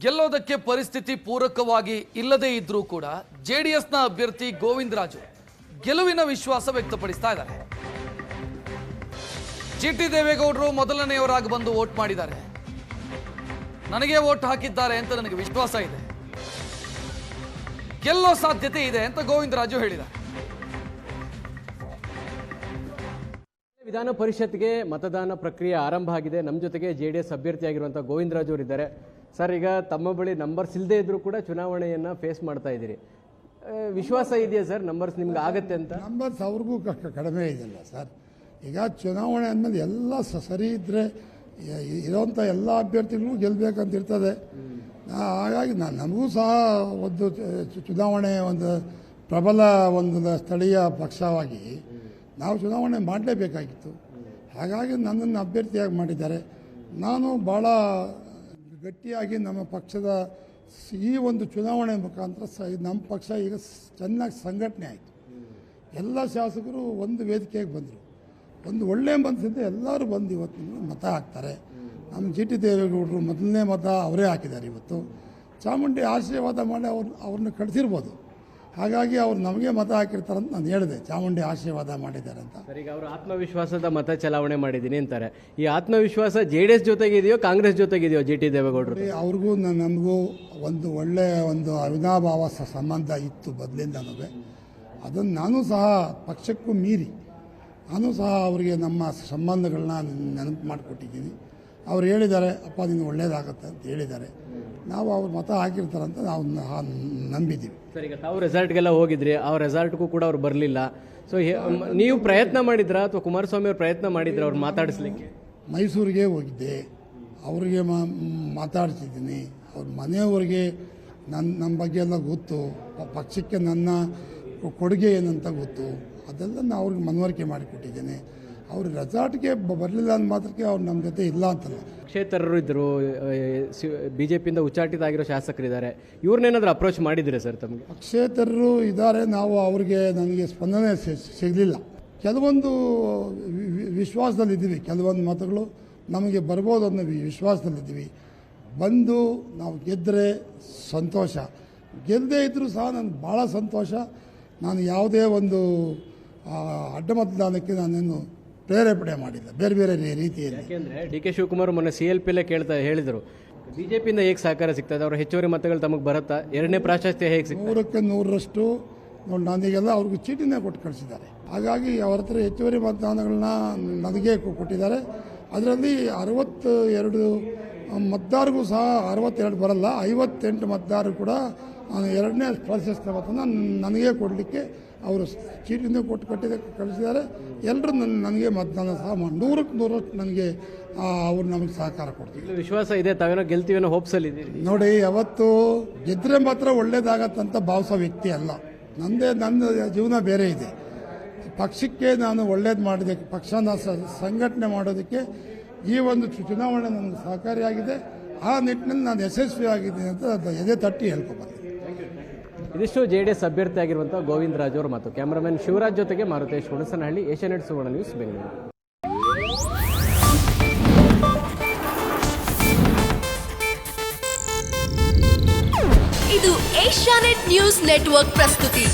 ಗೆಲ್ಲೋದಕ್ಕೆ ಪರಿಸ್ಥಿತಿ ಪೂರಕವಾಗಿ ಇಲ್ಲದೇ ಇದ್ರೂ ಕೂಡ ಜೆಡಿಎಸ್ನ ಅಭ್ಯರ್ಥಿ ಗೋವಿಂದರಾಜು ಗೆಲುವಿನ ವಿಶ್ವಾಸ ವ್ಯಕ್ತಪಡಿಸ್ತಾ ಇದ್ದಾರೆ. ಜಿಟಿ ದೇವೇಗೌಡರು ಮೊದಲನೆಯವರಾಗಿ ಬಂದು ವೋಟ್ ಮಾಡಿದ್ದಾರೆ. ನನಗೆ ವೋಟ್ ಹಾಕಿದ್ದಾರೆ ಅಂತ ನನಗೆ ವಿಶ್ವಾಸ ಇದೆ, ಗೆಲ್ಲೋ ಸಾಧ್ಯತೆ ಇದೆ ಅಂತ ಗೋವಿಂದರಾಜು ಹೇಳಿದ್ದಾರೆ. ವಿಧಾನ ಪರಿಷತ್ಗೆ ಮತದಾನ ಪ್ರಕ್ರಿಯೆ ಆರಂಭ ಆಗಿದೆ. ನಮ್ಮ ಜೊತೆಗೆ ಜೆಡಿಎಸ್ ಅಭ್ಯರ್ಥಿಯಾಗಿರುವಂಥ ಗೋವಿಂದರಾಜು ಅವರು ಇದ್ದಾರೆ. ಸರ್, ಈಗ ತಮ್ಮ ಬಳಿ ನಂಬರ್ಸ್ ಇಲ್ಲದೆ ಇದ್ರೂ ಕೂಡ ಚುನಾವಣೆಯನ್ನು ಫೇಸ್ ಮಾಡ್ತಾ ಇದ್ದೀರಿ. ವಿಶ್ವಾಸ ಇದೆಯಾ ಸರ್ ನಂಬರ್ಸ್ ನಿಮ್ಗೆ ಆಗತ್ತೆ ಅಂತ? ನಂಬರ್ಸ್ ಅವ್ರಿಗೂ ಕಡಿಮೆ ಇದೆಯಲ್ಲ ಸರ್. ಈಗ ಚುನಾವಣೆ ಅಂದಮೇಲೆ ಎಲ್ಲ ಸರಿ ಇದ್ದರೆ ಇರೋಂಥ ಎಲ್ಲ ಅಭ್ಯರ್ಥಿಗಳಿಗೂ ಗೆಲ್ಲಬೇಕಂತ ಇರ್ತದೆ. ಹಾಗಾಗಿ ನಮಗೂ ಸಹ ಒಂದು ಚುನಾವಣೆ ಒಂದು ಪ್ರಬಲ ಒಂದು ಸ್ಥಳೀಯ ಪಕ್ಷವಾಗಿ ನಾವು ಚುನಾವಣೆ ಮಾಡಲೇಬೇಕಾಗಿತ್ತು. ಹಾಗಾಗಿ ನನ್ನನ್ನು ಅಭ್ಯರ್ಥಿಯಾಗಿ ಮಾಡಿದ್ದಾರೆ. ನಾನು ಭಾಳ ಗಟ್ಟಿಯಾಗಿ ನಮ್ಮ ಪಕ್ಷದ ಈ ಒಂದು ಚುನಾವಣೆ ಮುಖಾಂತರ ನಮ್ಮ ಪಕ್ಷ ಈಗ ಚೆನ್ನಾಗಿ ಸಂಘಟನೆ ಆಯಿತು. ಎಲ್ಲ ಶಾಸಕರು ಒಂದು ವೇದಿಕೆಗೆ ಬಂದರು. ಒಂದು ಒಳ್ಳೆಯ ಮನಸ್ಸಿಂದ ಎಲ್ಲರೂ ಬಂದು ಇವತ್ತು ಮತ ಹಾಕ್ತಾರೆ. ನಮ್ಮ ಜಿಟಿ ದೇವೇಗೌಡರು ಮೊದಲನೇ ಮತ ಅವರೇ ಹಾಕಿದ್ದಾರೆ. ಇವತ್ತು ಚಾಮುಂಡಿ ಆಶೀರ್ವಾದ ಮಾಡಿ ಅವ್ರನ್ನ ಕಳಿಸಿರ್ಬೋದು. ಹಾಗಾಗಿ ಅವ್ರು ನಮಗೆ ಮತ ಹಾಕಿರ್ತಾರೆ ಅಂತ ನಾನು ಹೇಳಿದೆ. ಚಾಮುಂಡಿ ಆಶೀರ್ವಾದ ಮಾಡಿದ್ದಾರೆ ಅಂತ. ಸರ್, ಈಗ ಅವರು ಆತ್ಮವಿಶ್ವಾಸದ ಮತ ಚಲಾವಣೆ ಮಾಡಿದ್ದೀನಿ ಅಂತಾರೆ. ಈ ಆತ್ಮವಿಶ್ವಾಸ ಜೆಡಿಎಸ್ ಜೊತೆಗಿದೆಯೋ ಕಾಂಗ್ರೆಸ್ ಜೊತೆಗಿದೆಯೋ ಜಿಟಿ ದೇವೇಗೌಡರು? ಅವ್ರಿಗೂ ನಮಗೂ ಒಂದು ಒಳ್ಳೆಯ ಒಂದು ಅವಿನಾಭಾವ ಸಂಬಂಧ ಇತ್ತು ಮೊದಲಿಂದನೂ. ಅದನ್ನು ನಾನು ಸಹ ಪಕ್ಷಕ್ಕೂ ಮೀರಿ ನಾನು ಸಹ ಅವರಿಗೆ ನಮ್ಮ ಸಂಬಂಧಗಳನ್ನ ನೆನಪು ಮಾಡಿಕೊಟ್ಟಿದ್ದೀನಿ. ಅವ್ರು ಹೇಳಿದ್ದಾರೆ, ಅಪ್ಪ ನೀನು ಒಳ್ಳೇದಾಗತ್ತೆ ಅಂತ ಹೇಳಿದ್ದಾರೆ. ನಾವು ಅವ್ರು ಮತ ಹಾಕಿರ್ತಾರಂತ ನಾವು ನಂಬಿದ್ದೀವಿ. ಸರ್, ಈಗ ತಾವು ರೆಸಾರ್ಟ್ಗೆಲ್ಲ ಹೋಗಿದ್ರಿ, ಆ ರೆಸಾರ್ಟ್ಗೂ ಕೂಡ ಅವ್ರು ಬರಲಿಲ್ಲ. ಸೊ ನೀವು ಪ್ರಯತ್ನ ಮಾಡಿದ್ರಾ ಅಥವಾ ಕುಮಾರಸ್ವಾಮಿ ಅವ್ರು ಪ್ರಯತ್ನ ಮಾಡಿದ್ರ ಅವ್ರು ಮಾತಾಡಿಸ್ಲಿಕ್ಕೆ? ಮೈಸೂರಿಗೆ ಹೋಗಿದ್ದೆ, ಅವರಿಗೆ ಮಾತಾಡ್ತಿದ್ದೀನಿ. ಅವ್ರ ಮನೆಯವರಿಗೆ ನಮ್ಮ ಬಗ್ಗೆ ಎಲ್ಲ ಗೊತ್ತು. ಪಕ್ಷಕ್ಕೆ ನನ್ನ ಕೊಡುಗೆ ಏನಂತ ಗೊತ್ತು. ಅದೆಲ್ಲ ನಾನು ಅವ್ರಿಗೆ ಮನವರಿಕೆ ಮಾಡಿಕೊಟ್ಟಿದ್ದೇನೆ. ಅವರು ರೆಸಾರ್ಟ್ಗೆ ಬರಲಿಲ್ಲ ಅಂದ ಮಾತ್ರಕ್ಕೆ ಅವ್ರು ನಮ್ಮ ಜೊತೆ ಇಲ್ಲ ಅಂತಲ್ಲ. ಕ್ಷೇತ್ರರು ಇದ್ದರು, ಬಿಜೆಪಿಯಿಂದ ಉಚ್ಚಾಟಿತರಾಗಿರೋ ಶಾಸಕರಿದ್ದಾರೆ. ಇವ್ರನ್ನೇನಾದ್ರೂ ಅಪ್ರೋಚ್ ಮಾಡಿದ್ರೆ ಸರ್ ತಮಗೆ? ಕ್ಷೇತ್ರರು ಇದ್ದಾರೆ. ನಾವು ಅವ್ರಿಗೆ ನನಗೆ ಸ್ಪಂದನೆ ಸಿಗಲಿಲ್ಲ. ಕೆಲವೊಂದು ವಿಶ್ವಾಸದಲ್ಲಿದ್ದೀವಿ. ಕೆಲವೊಂದು ಮತಗಳು ನಮಗೆ ಬರ್ಬೋದು ಅನ್ನೋ ವಿಶ್ವಾಸದಲ್ಲಿದ್ದೀವಿ. ಬಂದು ನಾವು ಗೆದ್ದರೆ ಸಂತೋಷ, ಗೆಲ್ಲದೇ ಇದ್ದರೂ ಸಹ ನನಗೆ ಭಾಳ ಸಂತೋಷ. ನಾನು ಯಾವುದೇ ಒಂದು ಅಡ್ಡ ಮತದಾನಕ್ಕೆ ನಾನೇನು ಪ್ರೇರೇಪಣೆ ಮಾಡಿಲ್ಲ ಬೇರೆ ಬೇರೆ ರೀತಿಯಲ್ಲಿ. ಯಾಕೆಂದರೆ ಡಿ ಕೆ ಶಿವಕುಮಾರ್ ಮೊನ್ನೆ CLPಲೇ ಹೇಳಿದರು, ಬಿಜೆಪಿಯಿಂದ ಹೇಗೆ ಸಹಕಾರ ಸಿಗ್ತದೆ, ಅವರ ಹೆಚ್ಚುವರಿ ಮತಗಳು ತಮಗೆ ಬರುತ್ತಾ, ಎರಡನೇ ಪ್ರಾಶಸ್ತ್ಯ ಹೇಗೆ ಸಿಗ್ತದೆ? 100ಕ್ಕೆ 100ರಷ್ಟು ನೋಡಿ ನನಗೆಲ್ಲ ಅವ್ರಿಗೆ ಚೀಟಿನೇ ಕೊಟ್ಟು ಕಳಿಸಿದ್ದಾರೆ. ಹಾಗಾಗಿ ಅವ್ರ ಹತ್ರ ಹೆಚ್ಚುವರಿ ಮತದಾನಗಳನ್ನ ನನಗೆ ಕೊಟ್ಟಿದ್ದಾರೆ. ಅದರಲ್ಲಿ 62 ಮತದಾರರಿಗೂ ಸಹ 62 ಬರಲ್ಲ, 58 ಮತದಾರರು ಕೂಡ ಎರಡನೇ ಪ್ರಾಶಸ್ತ್ಯ ಮತನ ನನಗೆ ಕೊಡಲಿಕ್ಕೆ ಅವರು ಚೀಟಿಂದ ಕಳಿಸಿದ್ದಾರೆ. ಎಲ್ಲರೂ ನನಗೆ ಮತದಾನ ಸಹ 100ಕ್ಕೆ 100 ನನಗೆ ಅವ್ರು ನಮಗೆ ಸಹಕಾರ ಕೊಡ್ತೀವಿ. ವಿಶ್ವಾಸ ಇದೆ, ತಾವೇನೋ ಗೆಲ್ತೀವೇನೋ ಹೋಪ್ಸಲ್ಲಿ ಇದೆ. ನೋಡಿ, ಯಾವತ್ತು ಗೆದ್ದರೆ ಮಾತ್ರ ಒಳ್ಳೇದಾಗತ್ತಂತ ಭಾವಿಸೋ ವ್ಯಕ್ತಿ ಅಲ್ಲ. ನನ್ನ ಜೀವನ ಬೇರೆ ಇದೆ. ಪಕ್ಷಕ್ಕೆ ನಾನು ಒಳ್ಳೇದು ಮಾಡೋದಕ್ಕೆ, ಪಕ್ಷನ ಸಂಘಟನೆ ಮಾಡೋದಕ್ಕೆ ಈ ಒಂದು ಚುನಾವಣೆ ನನಗೆ ಸಹಕಾರಿಯಾಗಿದೆ. ಆ ನಿಟ್ಟಿನಲ್ಲಿ ನಾನು ಯಶಸ್ವಿಯಾಗಿದ್ದೀನಿ ಅಂತ ಎದೆ ತಟ್ಟಿ ಹೇಳ್ಕೊಬಂದೆ. ಇದಿಷ್ಟು ಜೆಡಿಎಸ್ ಅಭ್ಯರ್ಥಿಯಾಗಿರುವಂಥ ಗೋವಿಂದರಾಜು ಅವರು ಮತ್ತು ಕ್ಯಾಮರಾಮನ್ ಶಿವರಾಜ್ ಜೊತೆಗೆ ಮಾರುತೇಶ್ ಹುಣಸನಹಳ್ಳಿ, ಏಷ್ಯಾನೆಟ್ ಸುವರ್ಣ ನ್ಯೂಸ್, ಬೆಂಗಳೂರು. ಇದು ಏಷ್ಯಾನೆಟ್ ನ್ಯೂಸ್ ನೆಟ್ವರ್ಕ್ ಪ್ರಸ್ತುತಿ.